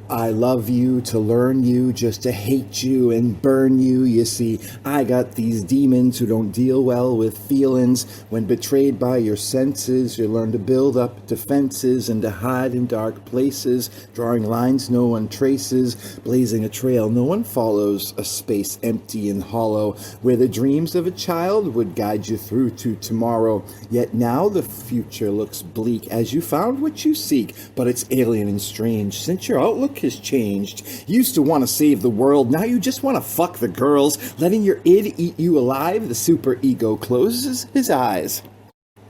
I love you to learn you, just to hate you and burn you. You see, I got these demons who don't deal well with feelings. When betrayed by your senses, you learn to build up defenses and to hide in dark places, drawing lines no one traces, blazing a trail no one follows, a space empty and hollow, where the dreams of a child would guide you through to tomorrow. Yet now the future looks bleak, as you found what you seek, but it's alien and strange, since your outlook has changed. You used to want to save the world, now you just want to fuck the girls. Letting your id eat you alive, the superego closes his eyes.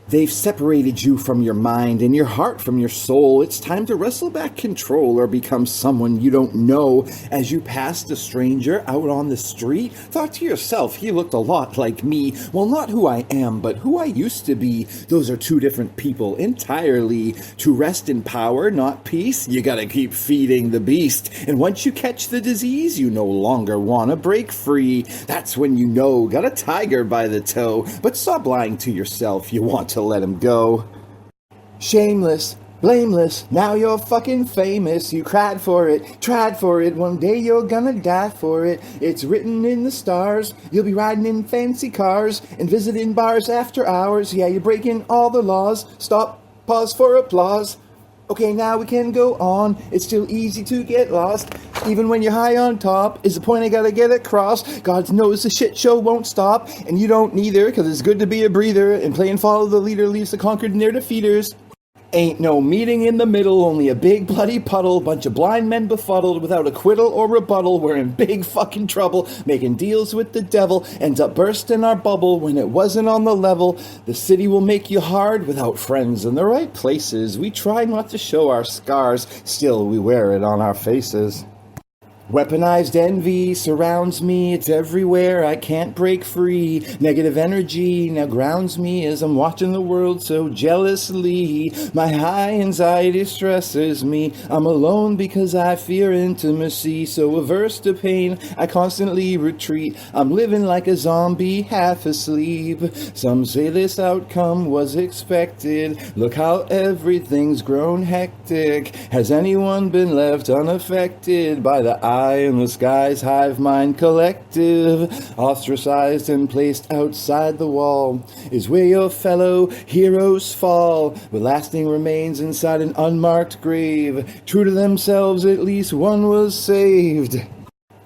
They've separated you from your mind and your heart from your soul. It's time to wrestle back control or become someone you don't know. As you passed a stranger out on the street, thought to yourself, he looked a lot like me. Well, not who I am, but who I used to be. Those are two different people entirely. To rest in power, not peace, you gotta keep feeding the beast. And once you catch the disease, you no longer wanna break free. That's when you know, got a tiger by the toe. But stop lying to yourself, you want to let him go. Shameless, blameless, now you're fucking famous. You cried for it, tried for it, one day you're gonna die for it. It's written in the stars, you'll be riding in fancy cars and visiting bars after hours. Yeah, you're breaking all the laws. Stop, pause for applause. Okay, now we can go on. It's still easy to get lost, even when you're high on top, is the point I gotta get across. God knows the shit show won't stop, and you don't neither, cause it's good to be a breather, and playing follow the leader leaves the conquered near defeaters. Ain't no meeting in the middle, only a big bloody puddle, bunch of blind men befuddled, without acquittal or rebuttal. We're in big fucking trouble, making deals with the devil, ends up bursting our bubble when it wasn't on the level. The city will make you hard without friends in the right places. We try not to show our scars, still we wear it on our faces. Weaponized envy surrounds me, it's everywhere, I can't break free. Negative energy now grounds me as I'm watching the world so jealously. My high anxiety stresses me, I'm alone because I fear intimacy. So averse to pain, I constantly retreat. I'm living like a zombie, half asleep. Some say this outcome was expected. Look how everything's grown hectic. Has anyone been left unaffected by the eye in the sky's hive mind collective? Ostracized and placed outside the wall is where your fellow heroes fall, with lasting remains inside an unmarked grave. True to themselves, at least one was saved.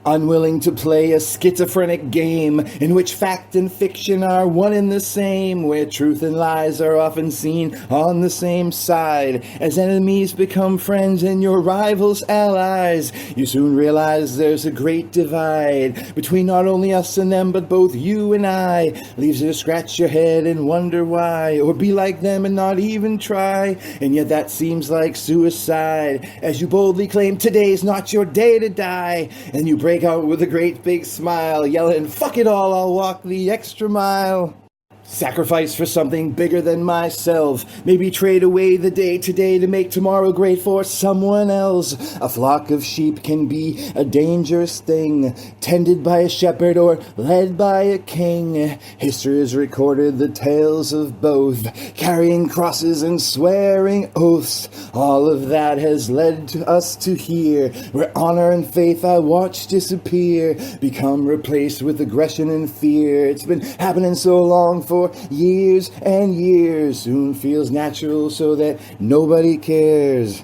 Unwilling to play a schizophrenic game in which fact and fiction are one and the same, where truth and lies are often seen on the same side. As enemies become friends and your rivals allies, you soon realize there's a great divide between not only us and them, but both you and I. Leaves you to scratch your head and wonder why, or be like them and not even try. And yet that seems like suicide, as you boldly claim today's not your day to die. And you break out with a great big smile, yelling, "Fuck it all, I'll walk the extra mile." Sacrifice for something bigger than myself. Maybe trade away the day today to make tomorrow great for someone else. A flock of sheep can be a dangerous thing, tended by a shepherd or led by a king. History has recorded the tales of both, carrying crosses and swearing oaths. All of that has led to us to here, where honor and faith I watch disappear, become replaced with aggression and fear. It's been happening so long, for years and years, soon feels natural so that nobody cares.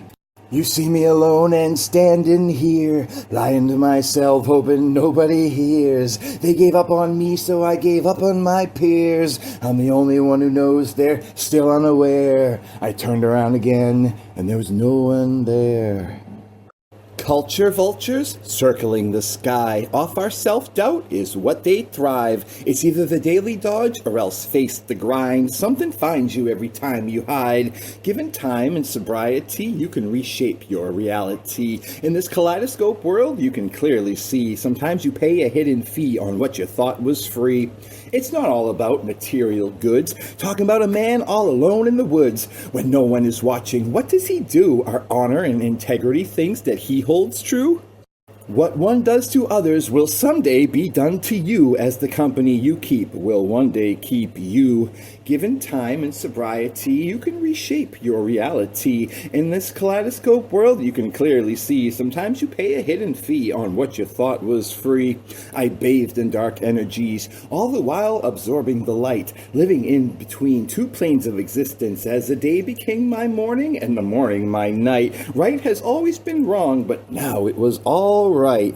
You see me alone and standing here, lying to myself, hoping nobody hears. They gave up on me, so I gave up on my peers. I'm the only one who knows they're still unaware. I turned around again, and there was no one there. Culture vultures circling the sky. Off our self-doubt is what they thrive. It's either the daily dodge or else face the grind. Something finds you every time you hide. Given time and sobriety, you can reshape your reality. In this kaleidoscope world, you can clearly see. Sometimes you pay a hidden fee on what you thought was free. It's not all about material goods. Talking about a man all alone in the woods when no one is watching. What does he do? Are honor and integrity things that he holds true? What one does to others will someday be done to you, as the company you keep will one day keep you. Given time and sobriety, you can reshape your reality. In this kaleidoscope world, you can clearly see sometimes you pay a hidden fee on what you thought was free. I bathed in dark energies, all the while absorbing the light, living in between two planes of existence as the day became my morning and the morning my night. Right has always been wrong, but now it was all right.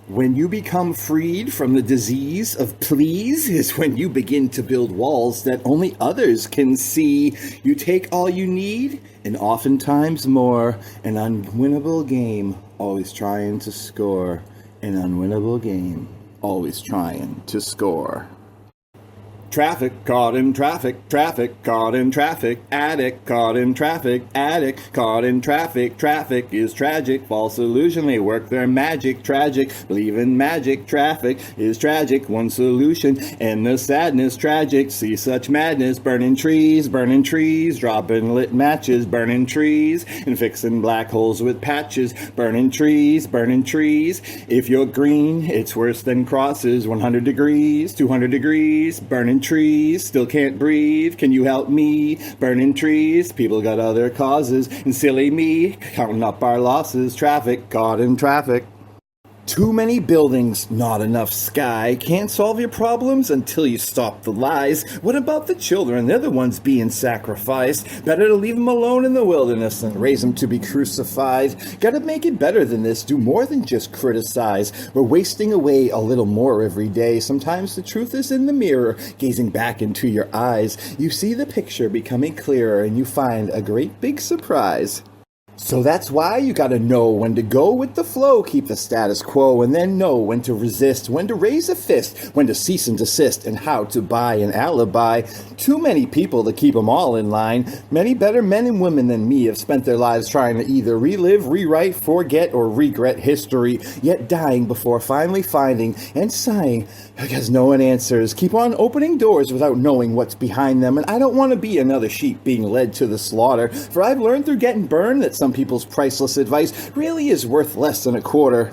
When you become freed from the disease of please is when you begin to build walls that only others can see. You take all you need and oftentimes more. An unwinnable game, always trying to score. An unwinnable game, always trying to score. Traffic, caught in traffic, traffic, caught in traffic, addict, caught in traffic, addict, caught in traffic, traffic is tragic, false illusion, they work their magic, tragic, believe in magic, traffic is tragic, one solution, and the sadness tragic, see such madness, burning trees, dropping lit matches, burning trees, and fixing black holes with patches, burning trees, if you're green, it's worse than crosses, 100 degrees, 200 degrees, burning trees, still can't breathe, can you help me? Burning trees, people got other causes, and silly me, counting up our losses, traffic, caught in traffic. Too many buildings, not enough sky. Can't solve your problems until you stop the lies. What about the children? They're the ones being sacrificed. Better to leave them alone in the wilderness than raise them to be crucified. Gotta make it better than this. Do more than just criticize. We're wasting away a little more every day. Sometimes the truth is in the mirror, gazing back into your eyes. You see the picture becoming clearer and you find a great big surprise. So that's why you gotta know when to go with the flow, keep the status quo, and then know when to resist, when to raise a fist, when to cease and desist, and how to buy an alibi. Too many people to keep them all in line. Many better men and women than me have spent their lives trying to either relive, rewrite, forget, or regret history, yet dying before finally finding and sighing because no one answers. Keep on opening doors without knowing what's behind them, and I don't want to be another sheep being led to the slaughter, for I've learned through getting burned that some people's priceless advice really is worth less than a quarter.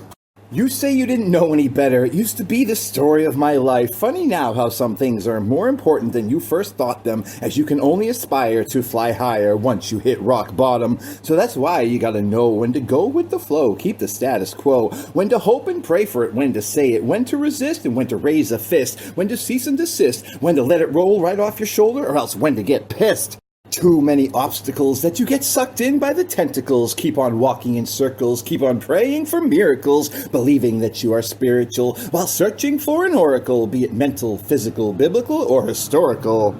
You say you didn't know any better. It used to be the story of my life. Funny now how some things are more important than you first thought them, as you can only aspire to fly higher once you hit rock bottom. So that's why you gotta know when to go with the flow, keep the status quo, when to hope and pray for it, when to say it, when to resist and when to raise a fist, when to cease and desist, when to let it roll right off your shoulder, or else when to get pissed. Too many obstacles that you get sucked in by the tentacles. Keep on walking in circles, keep on praying for miracles, believing that you are spiritual, while searching for an oracle, be it mental, physical, biblical, or historical.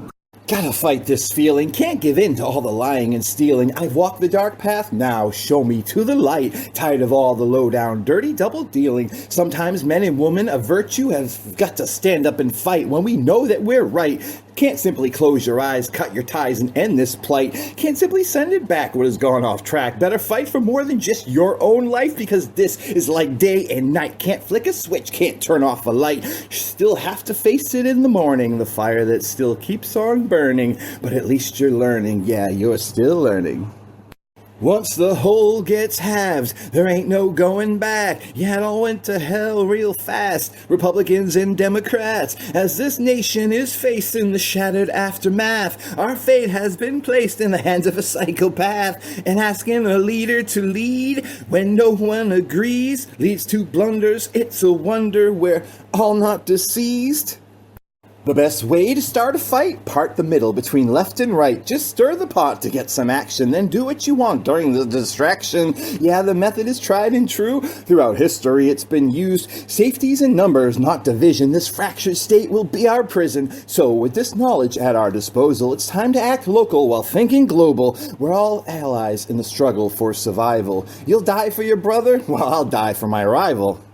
Gotta fight this feeling, can't give in to all the lying and stealing. I've walked the dark path, now show me to the light. Tired of all the low-down, dirty double dealing. Sometimes men and women of virtue have got to stand up and fight when we know that we're right. Can't simply close your eyes, cut your ties, and end this plight. Can't simply send it back what has gone off track. Better fight for more than just your own life, because this is like day and night. Can't flick a switch, can't turn off a light. Still have to face it in the morning, the fire that still keeps on burning. But at least you're learning, yeah, you're still learning. Once the whole gets halved, there ain't no going back. Yeah, it all went to hell real fast, Republicans and Democrats. As this nation is facing the shattered aftermath, our fate has been placed in the hands of a psychopath. And asking a leader to lead when no one agrees leads to blunders. It's a wonder we're all not deceased. The best way to start a fight, part the middle between left and right. Just stir the pot to get some action, then do what you want during the distraction. Yeah, the method is tried and true. Throughout history, it's been used. Safety's in numbers, not division. This fractured state will be our prison. So, with this knowledge at our disposal, it's time to act local while thinking global. We're all allies in the struggle for survival. You'll die for your brother, while I'll die for my rival.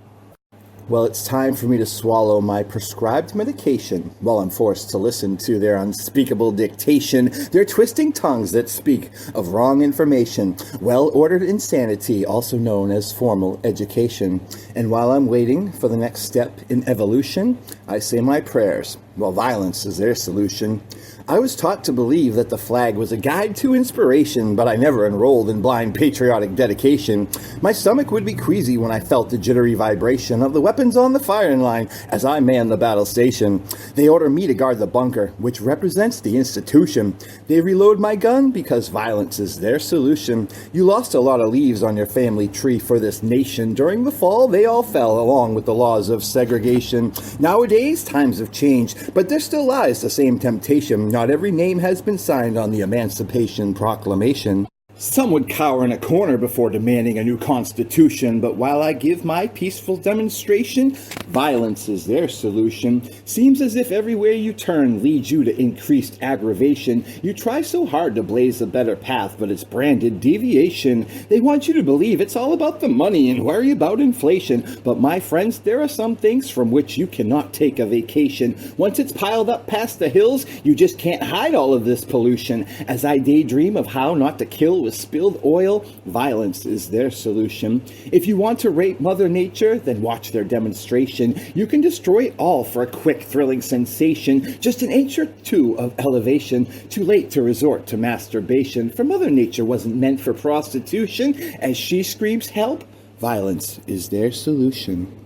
Well, it's time for me to swallow my prescribed medication while I'm forced to listen to their unspeakable dictation, their twisting tongues that speak of wrong information, well-ordered insanity, also known as formal education. And while I'm waiting for the next step in evolution, I say my prayers. Well, violence is their solution. I was taught to believe that the flag was a guide to inspiration, but I never enrolled in blind patriotic dedication. My stomach would be queasy when I felt the jittery vibration of the weapons on the firing line as I manned the battle station. They order me to guard the bunker, which represents the institution. They reload my gun because violence is their solution. You lost a lot of leaves on your family tree for this nation. During the fall, they all fell along with the laws of segregation. Nowadays, times have changed, but there still lies the same temptation. Not every name has been signed on the Emancipation Proclamation. Some would cower in a corner before demanding a new constitution, but while I give my peaceful demonstration, violence is their solution. Seems as if everywhere you turn leads you to increased aggravation. You try so hard to blaze a better path, but it's branded deviation. They want you to believe it's all about the money and worry about inflation. But my friends, there are some things from which you cannot take a vacation. Once it's piled up past the hills, you just can't hide all of this pollution. As I daydream of how not to kill with spilled oil, violence is their solution. If you want to rape Mother Nature, then watch their demonstration. You can destroy it all for a quick, thrilling sensation. Just an inch or two of elevation. Too late to resort to masturbation, for Mother Nature wasn't meant for prostitution. As she screams help, violence is their solution.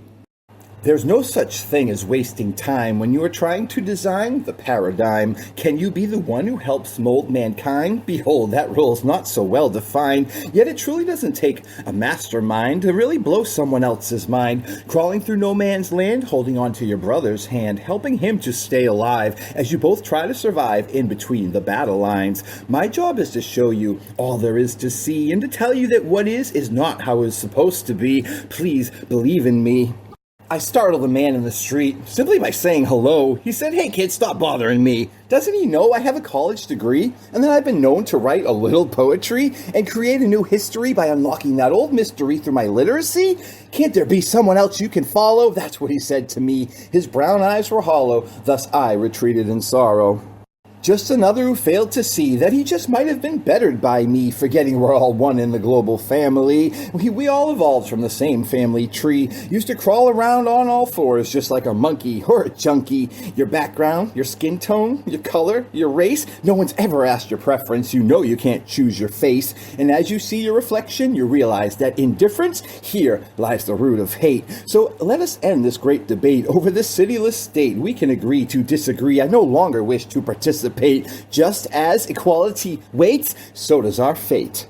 There's no such thing as wasting time when you are trying to design the paradigm. Can you be the one who helps mold mankind? Behold, that role's not so well defined. Yet it truly doesn't take a mastermind to really blow someone else's mind. Crawling through no man's land, holding on to your brother's hand, helping him to stay alive as you both try to survive in between the battle lines. My job is to show you all there is to see and to tell you that what is not how it's supposed to be. Please believe in me. I startled a man in the street simply by saying hello. He said, "Hey kid, stop bothering me." Doesn't he know I have a college degree? And that I've been known to write a little poetry and create a new history by unlocking that old mystery through my literacy? Can't there be someone else you can follow? That's what he said to me. His brown eyes were hollow, thus I retreated in sorrow. Just another who failed to see that he just might have been bettered by me, forgetting we're all one in the global family. We all evolved from the same family tree. Used to crawl around on all fours just like a monkey or a junkie. Your background, your skin tone, your color, your race, no one's ever asked your preference. You know you can't choose your face. And as you see your reflection, you realize that indifference, here lies the root of hate. So let us end this great debate over this cityless state. We can agree to disagree. I no longer wish to participate. Just as equality waits, so does our fate.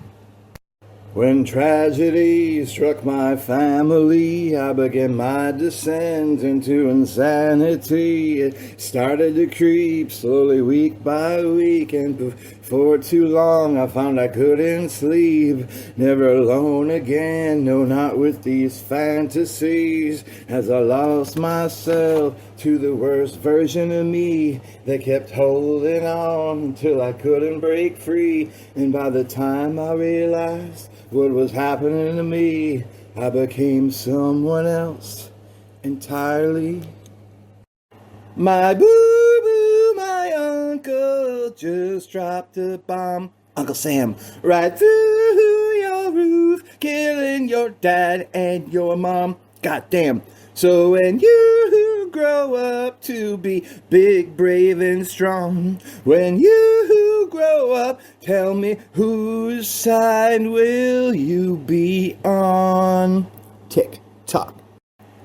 When tragedy struck my family, I began my descent into insanity. It started to creep slowly week by week, and before too long I found I couldn't sleep. Never alone again, no, not with these fantasies, as I lost myself to the worst version of me that kept holding on until I couldn't break free. And by the time I realized what was happening to me, I became someone else entirely. My boo-boo, my uncle just dropped a bomb. Uncle Sam, right through your roof, killing your dad and your mom. Goddamn. So when you grow up to be big, brave, and strong, when you grow up, tell me whose side will you be on? Tick tock.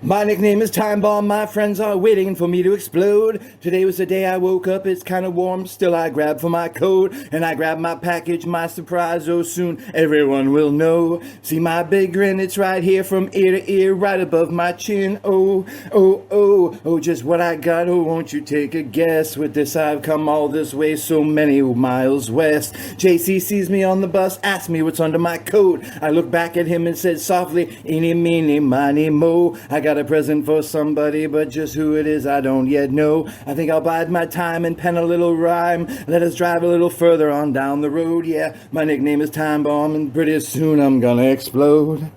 My nickname is Time Bomb, my friends are waiting for me to explode. Today was the day I woke up, it's kinda warm, still I grab for my coat, and I grab my package, my surprise, oh soon everyone will know. See my big grin, it's right here from ear to ear, right above my chin. Oh, oh, oh, oh, just what I got, oh won't you take a guess? With this I've come all this way, so many miles west. JC sees me on the bus, asks me what's under my coat. I look back at him and said softly, eeny, meeny, miny, mo. I got a present for somebody, but just who it is I don't yet know. I think I'll bide my time and pen a little rhyme. Let us drive a little further on down the road. Yeah, my nickname is Time Bomb, and pretty soon I'm gonna explode.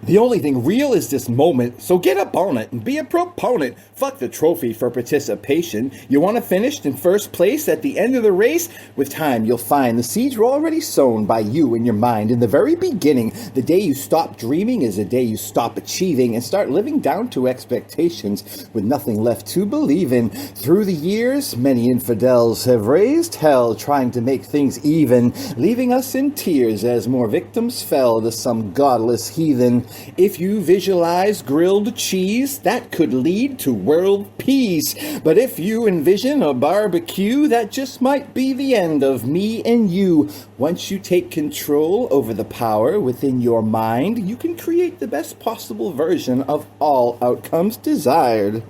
The only thing real is this moment, so get up on it and be a proponent. Fuck the trophy for participation. You want to finish in first place at the end of the race? With time, you'll find the seeds were already sown by you in your mind in the very beginning. The day you stop dreaming is the day you stop achieving and start living down to expectations with nothing left to believe in. Through the years, many infidels have raised hell trying to make things even, leaving us in tears as more victims fell to some godless heathen. If you visualize grilled cheese, that could lead to world peace. But if you envision a barbecue, that just might be the end of me and you. Once you take control over the power within your mind, you can create the best possible version of all outcomes desired.